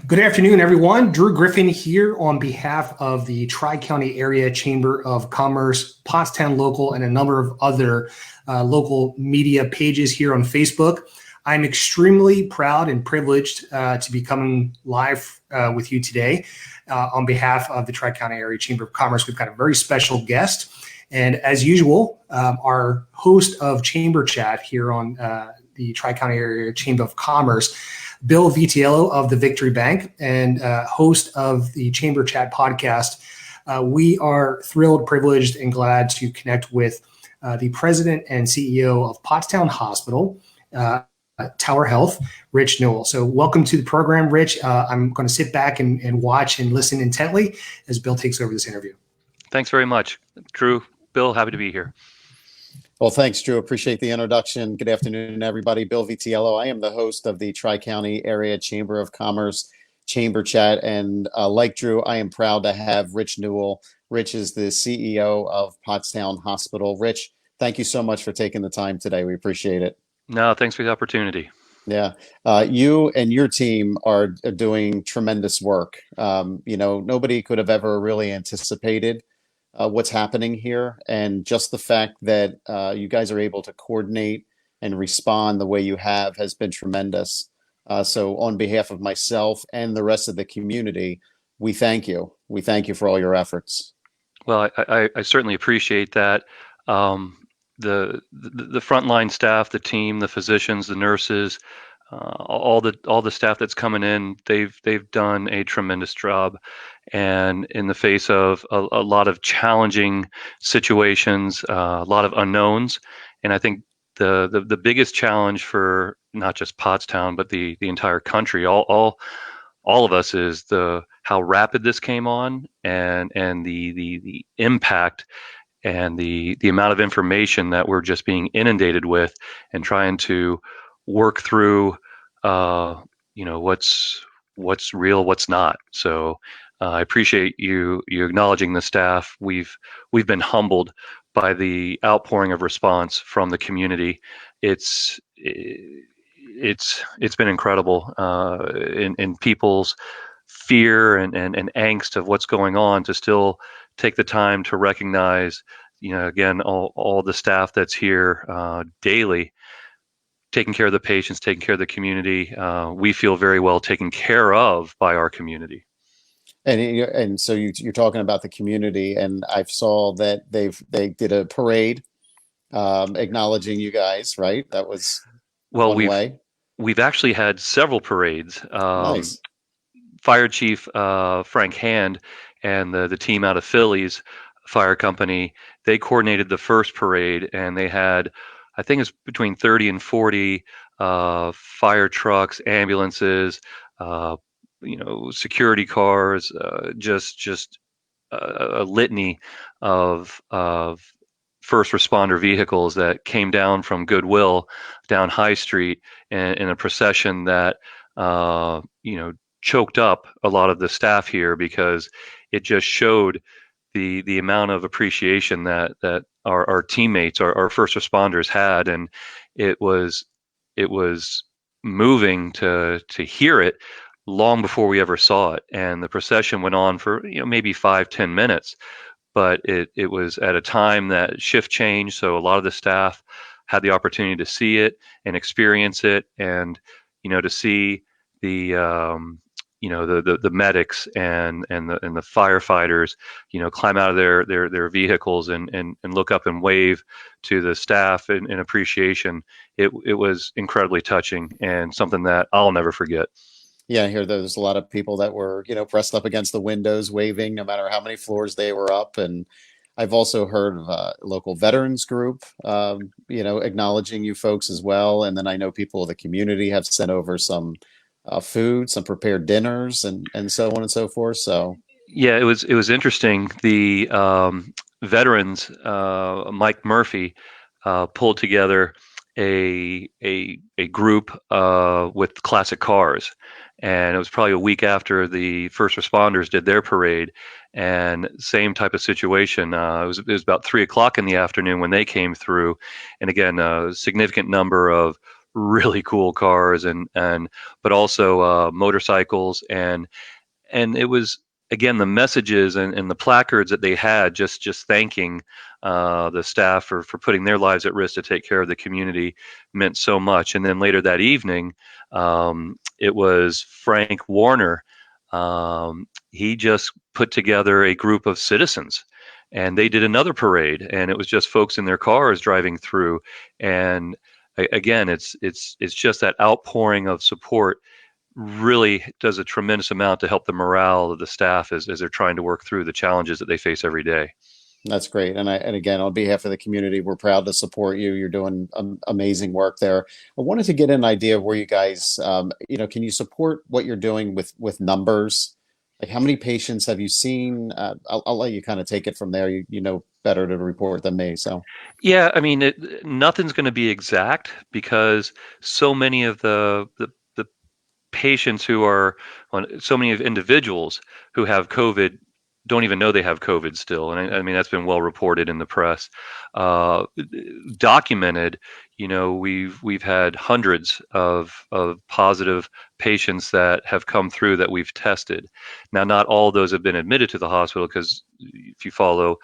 Good afternoon, everyone. Drew Griffin here on behalf of the Tri-County Area Chamber of Commerce, Pottstown Local, and a number of other local media pages here on Facebook. I'm extremely proud and privileged to be coming live with you today on behalf of the Tri-County Area Chamber of Commerce. We've got a very special guest. And as usual, our host of Chamber Chat here on the Tri-County Area Chamber of Commerce, Bill Vitiello of the Victory Bank and host of the Chamber Chat podcast. We are thrilled, privileged, and glad to connect with the president and CEO of Pottstown Hospital, Tower Health, Rich Newell. So welcome to the program, Rich. I'm going to sit back and watch and listen intently as Bill takes over this interview. Thanks very much, Drew. Bill, happy to be here. Well, thanks, Drew. Appreciate the introduction. Good afternoon, everybody. Bill Vitiello. I am the host of the Tri-County Area Chamber of Commerce Chamber Chat. And like Drew, I am proud to have Rich Newell. Rich is the CEO of Pottstown Hospital. Rich, thank you so much for taking the time today. We appreciate it. No, thanks for the opportunity. Yeah. You and your team are doing tremendous work. Nobody could have ever really anticipated what's happening here, and just the fact that you guys are able to coordinate and respond the way you have has been tremendous. So on behalf of myself and the rest of the community, we thank you. We thank you for all your efforts. Well, I certainly appreciate that. The frontline staff, the team, the physicians, the nurses, all the staff that's coming in, they've done a tremendous job. And in the face of a lot of challenging situations, a lot of unknowns, and I think the biggest challenge for not just Pottstown but the entire country, all of us, is how rapid this came on, and the impact and the amount of information that we're just being inundated with, and trying to work through what's real, what's not. So I appreciate you acknowledging the staff. We've been humbled by the outpouring of response from the community. It's been incredible in people's fear and angst of what's going on, to still take the time to recognize, again, all the staff that's here daily, taking care of the patients, taking care of the community. We feel very well taken care of by our community. And so you're talking about the community, and I saw that they did a parade acknowledging you guys, right? That was we've actually had several parades. Nice. Fire Chief Frank Hand and the team out of Philly's fire company, they coordinated the first parade, and they had, I think it's between 30 and 40 fire trucks, ambulances, security cars, just a litany of first responder vehicles that came down from Goodwill down High Street in a procession that choked up a lot of the staff here, because it just showed the amount of appreciation that our teammates, our first responders had. And it was moving to hear it long before we ever saw it. And the procession went on for maybe 5-10 minutes, but it was at a time that shift changed, so a lot of the staff had the opportunity to see it and experience it, and to see the medics and the firefighters climb out of their vehicles and look up and wave to the staff in appreciation. It was incredibly touching, and something that I'll never forget. Yeah, I hear there's a lot of people that were, pressed up against the windows, waving no matter how many floors they were up. And I've also heard of a local veterans group, acknowledging you folks as well. And then I know people of the community have sent over some food, some prepared dinners, and so on and so forth. So yeah, it was interesting. The veterans, Mike Murphy, pulled together a group with classic cars, and it was probably a week after the first responders did their parade, and same type of situation. It was about 3 o'clock in the afternoon when they came through, and again, a significant number of really cool cars and but also motorcycles, and it was, again, the messages and the placards that they had, just thanking the staff for putting their lives at risk to take care of the community, meant so much. And then later that evening, it was Frank Warner. He just put together a group of citizens, and they did another parade, and it was just folks in their cars driving through. And again, it's just that outpouring of support really does a tremendous amount to help the morale of the staff as they're trying to work through the challenges that they face every day. That's great. And again, on behalf of the community, we're proud to support you. You're doing amazing work there. I wanted to get an idea of where you guys, can you support what you're doing with numbers? Like how many patients have you seen? I'll let you kind of take it from there. You know better to report than me. So Yeah, I mean, nothing's going to be exact because so many of the patients who are on, so many of individuals who have COVID don't even know they have COVID still. And I mean, that's been well reported in the press, uh, documented. We've had hundreds of positive patients that have come through that we've tested. Now, not all of those have been admitted to the hospital because if you follow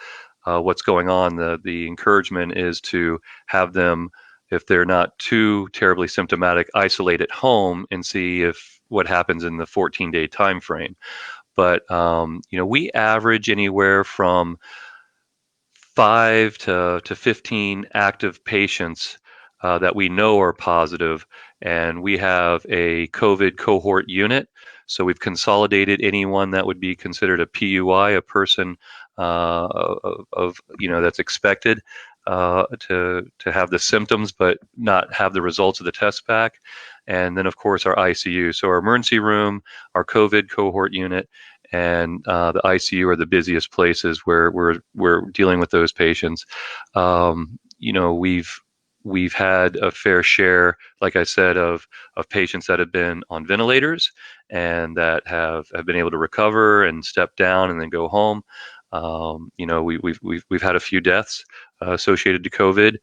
what's going on, the encouragement is to have them, if they're not too terribly symptomatic, isolate at home and see if what happens in the 14-day time frame. But we average anywhere from 5 to 15 active patients that we know are positive, and we have a COVID cohort unit. So we've consolidated anyone that would be considered a PUI, a person that's expected to have the symptoms but not have the results of the test back. And then, of course, our ICU. So our emergency room, our COVID cohort unit, and the ICU are the busiest places where we're dealing with those patients. We've had a fair share, like I said, of patients that have been on ventilators and that have been able to recover and step down and then go home. We've had a few deaths associated to COVID.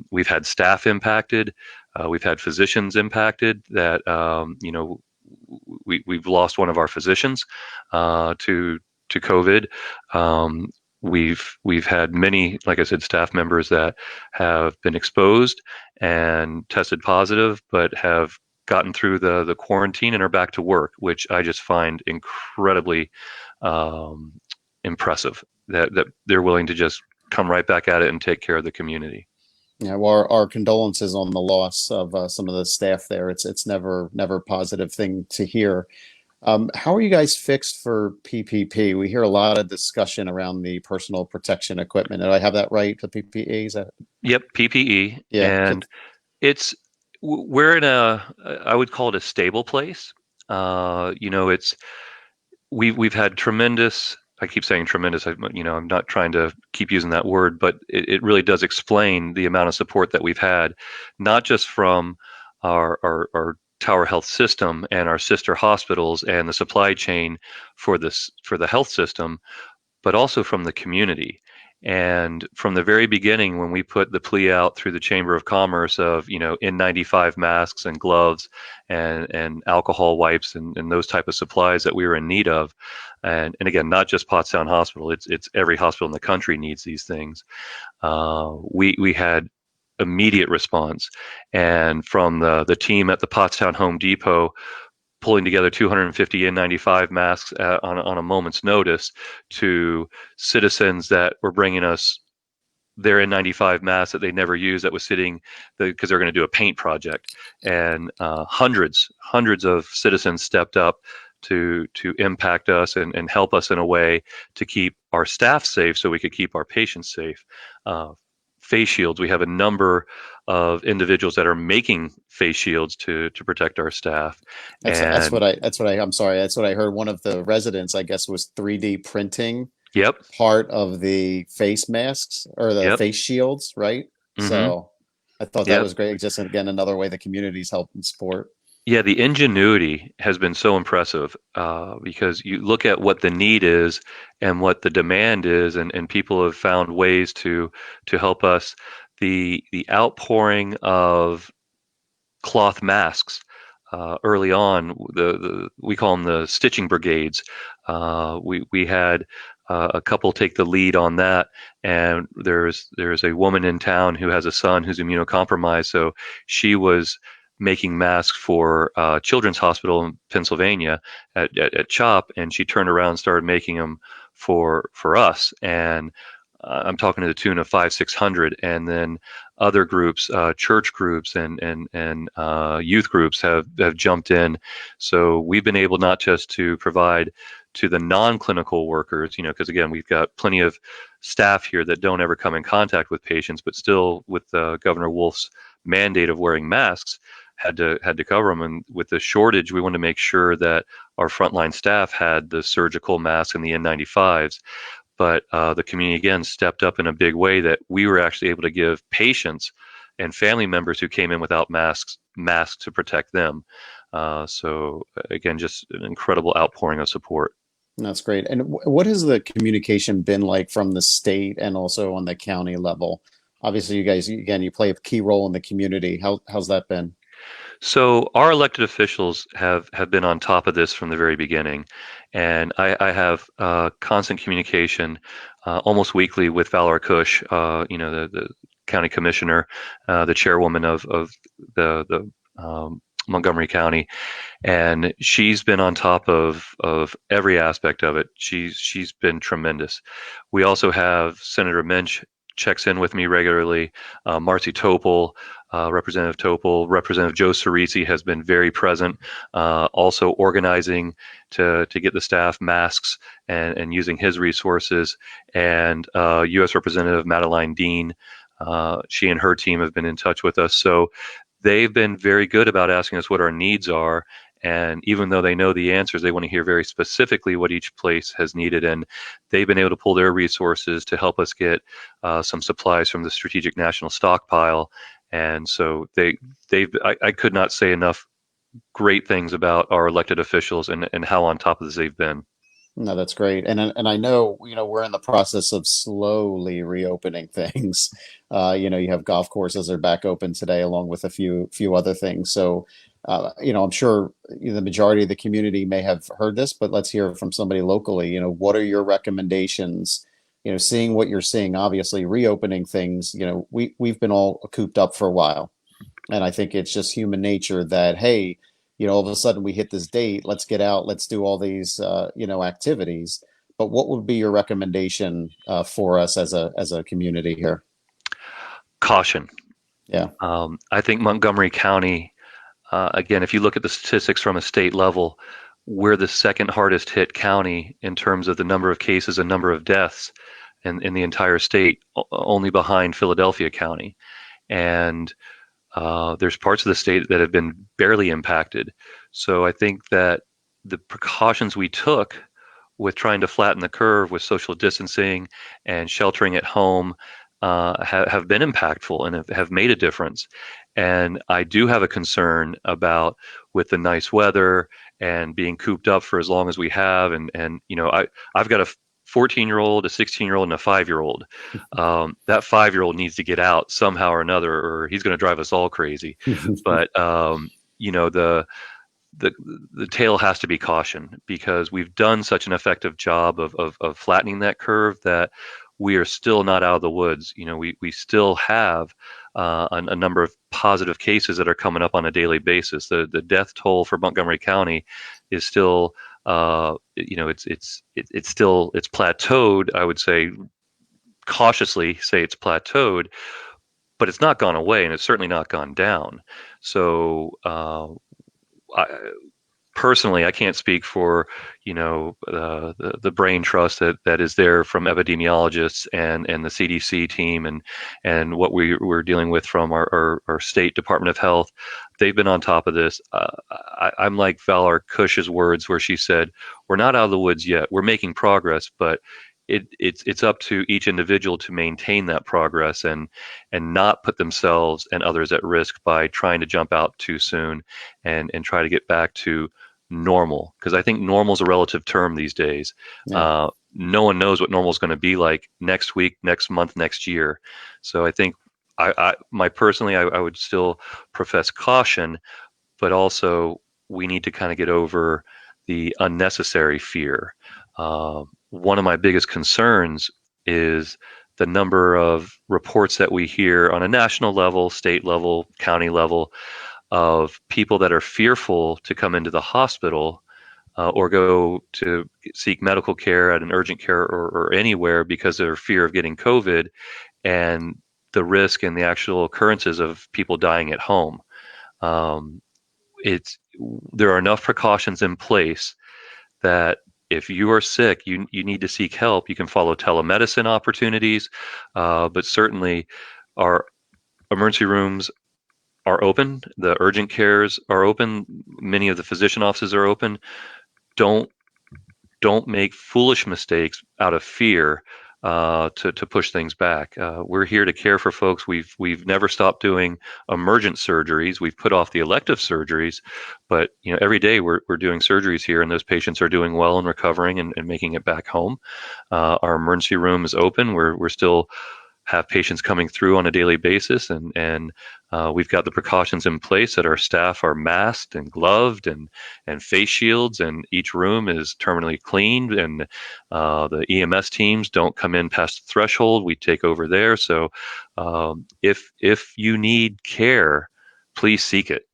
We've had staff impacted. We've had physicians impacted that, we've lost one of our physicians to COVID. We've had many, like I said, staff members that have been exposed and tested positive, but have gotten through the quarantine and are back to work, which I just find incredibly impressive that they're willing to just come right back at it and take care of the community. yeah, well, our condolences on the loss of some of the staff there. It's never a positive thing to hear. How are you guys fixed for PPP? We hear a lot of discussion around the personal protection equipment. Did I have that right? The PPE, is that? Yep, PPE, Yeah. and it's we're in I would call it a stable place. It's we've had tremendous. I keep saying tremendous. I'm not trying to keep using that word, but it really does explain the amount of support that we've had, not just from our Tower Health system and our sister hospitals and the supply chain for the health system, but also from the community. And from the very beginning, when we put the plea out through the Chamber of Commerce of, N95 masks and gloves and alcohol wipes and those type of supplies that we were in need of, and again, not just Pottstown Hospital, it's every hospital in the country needs these things. We had immediate response, and from the team at the Pottstown Home Depot, pulling together 250 N95 masks on a moment's notice, to citizens that were bringing us their N95 masks that they never used, that was sitting because they're going to do a paint project, and hundreds of citizens stepped up to impact us and help us in a way to keep our staff safe so we could keep our patients safe. Face shields, we have a number of individuals that are making face shields to protect our staff. I'm sorry. That's what I heard. One of the residents, I guess, was 3D printing Yep. part of the face masks or the Yep. face shields, right? Mm-hmm. So I thought that Yep. was great. Just again, another way the community's helping support. Yeah, the ingenuity has been so impressive because you look at what the need is and what the demand is, and people have found ways to help us. The outpouring of cloth masks. Early on, we call them the stitching brigades. We had a couple take the lead on that, and there's a woman in town who has a son who's immunocompromised, so she was making masks for Children's Hospital in Pennsylvania at CHOP, and she turned around and started making them for us, and I'm talking to the tune of 500-600, and then other groups, church groups and youth groups have jumped in. So we've been able not just to provide to the non-clinical workers, because again, we've got plenty of staff here that don't ever come in contact with patients, but still with Governor Wolf's mandate of wearing masks, had to cover them. And with the shortage, we wanted to make sure that our frontline staff had the surgical masks and the N95s. But the community, again, stepped up in a big way that we were actually able to give patients and family members who came in without masks to protect them. So again, just an incredible outpouring of support. That's great. And what has the communication been like from the state and also on the county level? Obviously, you guys, again, you play a key role in the community. How's that been? So our elected officials have been on top of this from the very beginning, and I have constant communication almost weekly with Valar Cush, the county commissioner, the chairwoman of the Montgomery County, and she's been on top of every aspect of it. She's been tremendous. We also have Senator Minch checks in with me regularly. Marcy Topol, Representative Topol, Representative Joe Cerisi has been very present, also organizing to get the staff masks and using his resources. And U.S. Representative Madeline Dean, she and her team have been in touch with us. So they've been very good about asking us what our needs are. And even though they know the answers, they want to hear very specifically what each place has needed. And they've been able to pull their resources to help us get some supplies from the Strategic National Stockpile. And so I could not say enough great things about our elected officials and how on top of this they've been. No, that's great. And I know, we're in the process of slowly reopening things. You have golf courses are back open today, along with a few other things. So, I'm sure the majority of the community may have heard this, but let's hear from somebody locally. What are your recommendations? Seeing what you're seeing, obviously reopening things, we've been all cooped up for a while. And I think it's just human nature that, hey, all of a sudden we hit this date, let's get out, let's do all these, activities. But what would be your recommendation for us as a community here? Caution. Yeah. I think Montgomery County, again, if you look at the statistics from a state level, we're the second hardest hit county in terms of the number of cases and number of deaths in the entire state, only behind Philadelphia County. And there's parts of the state that have been barely impacted. So I think that the precautions we took with trying to flatten the curve with social distancing and sheltering at home have been impactful and have made a difference. And I do have a concern about, with the nice weather and being cooped up for as long as we have, and I've got a 14-year-old, a 16-year-old, and a 5-year-old. That 5-year-old needs to get out somehow or another, or he's going to drive us all crazy. But the tale has to be caution, because we've done such an effective job of flattening that curve that we are still not out of the woods. We still have a number of positive cases that are coming up on a daily basis. The death toll for Montgomery County is still, it's plateaued. I would say, cautiously say it's plateaued, but it's not gone away, and it's certainly not gone down. So personally, I can't speak for the brain trust that is there from epidemiologists and the CDC team and what we're dealing with from our state Department of Health. They've been on top of this. I'm like Valar Cush's words, where she said, "We're not out of the woods yet. We're making progress, but it's up to each individual to maintain that progress and not put themselves and others at risk by trying to jump out too soon and try to get back to normal." Because I think normal is a relative term these days. Yeah. No one knows what normal is going to be like next week, next month, next year. So I think I would still profess caution, but also we need to kind of get over the unnecessary fear. One of my biggest concerns is the number of reports that we hear on a national level, state level, county level of people that are fearful to come into the hospital or go to seek medical care at an urgent care or anywhere because of their fear of getting COVID, and the risk and the actual occurrences of people dying at home. Um, there are enough precautions in place that if you are sick, you need to seek help. You can follow telemedicine opportunities, but certainly our emergency rooms are open. The urgent cares are open. Many of the physician offices are open. Don't make foolish mistakes out of fear to push things back. We're here to care for folks. We've never stopped doing emergent surgeries. We've put off the elective surgeries, but every day we're doing surgeries here, and those patients are doing well and recovering and making it back home. Our emergency room is open. We're still have patients coming through on a daily basis, and we've got the precautions in place that our staff are masked and gloved and face shields, and each room is terminally cleaned, and the EMS teams don't come in past the threshold. We take over there. So if you need care, please seek it,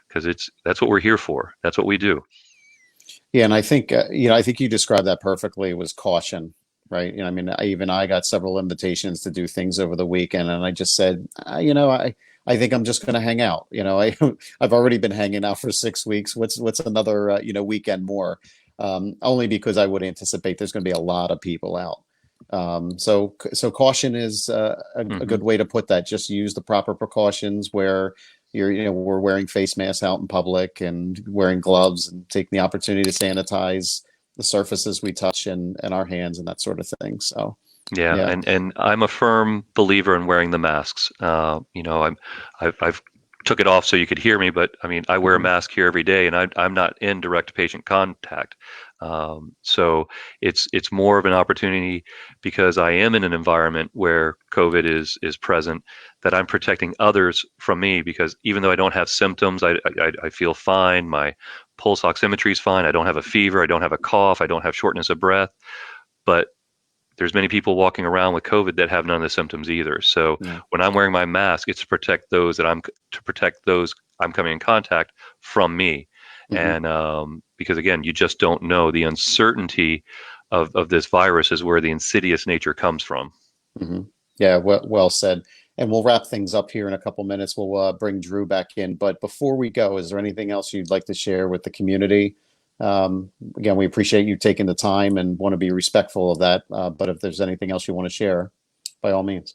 because that's what we're here for. That's what we do. Yeah, and I think I think you described that perfectly. Was caution, right? I mean, I got several invitations to do things over the weekend, and I just said, I think I'm just going to hang out. I've already been hanging out for 6 weeks. What's another weekend more? Only because I would anticipate there's going to be a lot of people out. So caution is a good way to put that. Just use the proper precautions where we're wearing face masks out in public and wearing gloves and taking the opportunity to sanitize the surfaces we touch and our hands and that sort of thing. So yeah. And I'm a firm believer in wearing the masks. I've took it off so you could hear me, but I mean, I wear a mask here every day, and I'm not in direct patient contact. So it's more of an opportunity, because I am in an environment where COVID is present, that I'm protecting others from me, because even though I don't have symptoms, I feel fine. My pulse oximetry is fine. I don't have a fever. I don't have a cough. I don't have shortness of breath. But there's many people walking around with COVID that have none of the symptoms either. So when I'm wearing my mask, it's to protect those I'm coming in contact from me. And because again, you just don't know. The uncertainty of this virus is where the insidious nature comes from. Yeah, well said. And we'll wrap things up here in a couple minutes. We'll bring Drew back in. But before we go, is there anything else you'd like to share with the community? Again, we appreciate you taking the time and want to be respectful of that. But if there's anything else you want to share, by all means.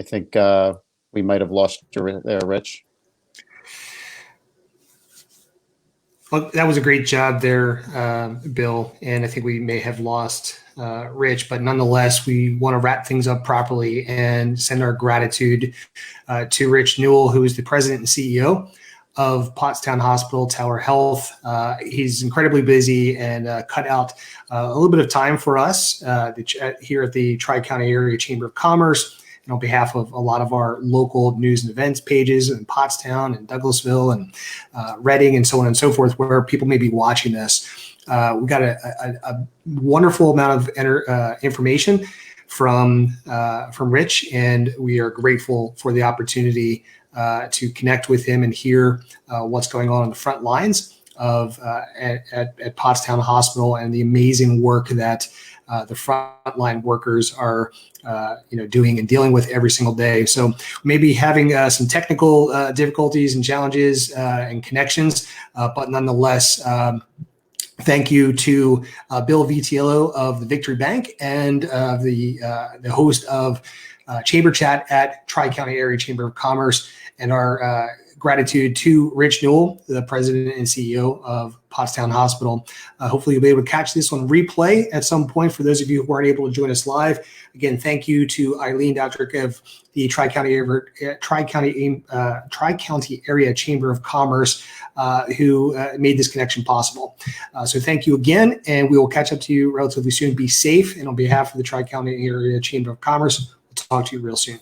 I think we might have lost you there, Rich. Well, that was a great job there, Bill. And I think we may have lost Rich, but nonetheless, we want to wrap things up properly and send our gratitude to Rich Newell, who is the president and CEO of Pottstown Hospital Tower Health. He's incredibly busy and cut out a little bit of time for us here at the Tri-County Area Chamber of Commerce, and on behalf of a lot of our local news and events pages in Pottstown and Douglasville and Reading and so on and so forth, where people may be watching this. We got a wonderful amount of information from Rich, and we are grateful for the opportunity to connect with him and hear what's going on the front lines of at Pottstown Hospital, and the amazing work that the frontline workers are doing and dealing with every single day. So maybe having some technical difficulties and challenges and connections, but nonetheless, thank you to Bill Vitiello of the Victory Bank and the host of chamber chat at Tri-County Area Chamber of Commerce, and our gratitude to Rich Newell, the president and CEO of Pottstown Hospital. Hopefully you'll be able to catch this on replay at some point for those of you who aren't able to join us live. Again, thank you to Eileen Doutrick of the Tri-County Area Chamber of Commerce who made this connection possible. So thank you again, and we will catch up to you relatively soon. Be safe, and on behalf of the Tri-County Area Chamber of Commerce, we'll talk to you real soon.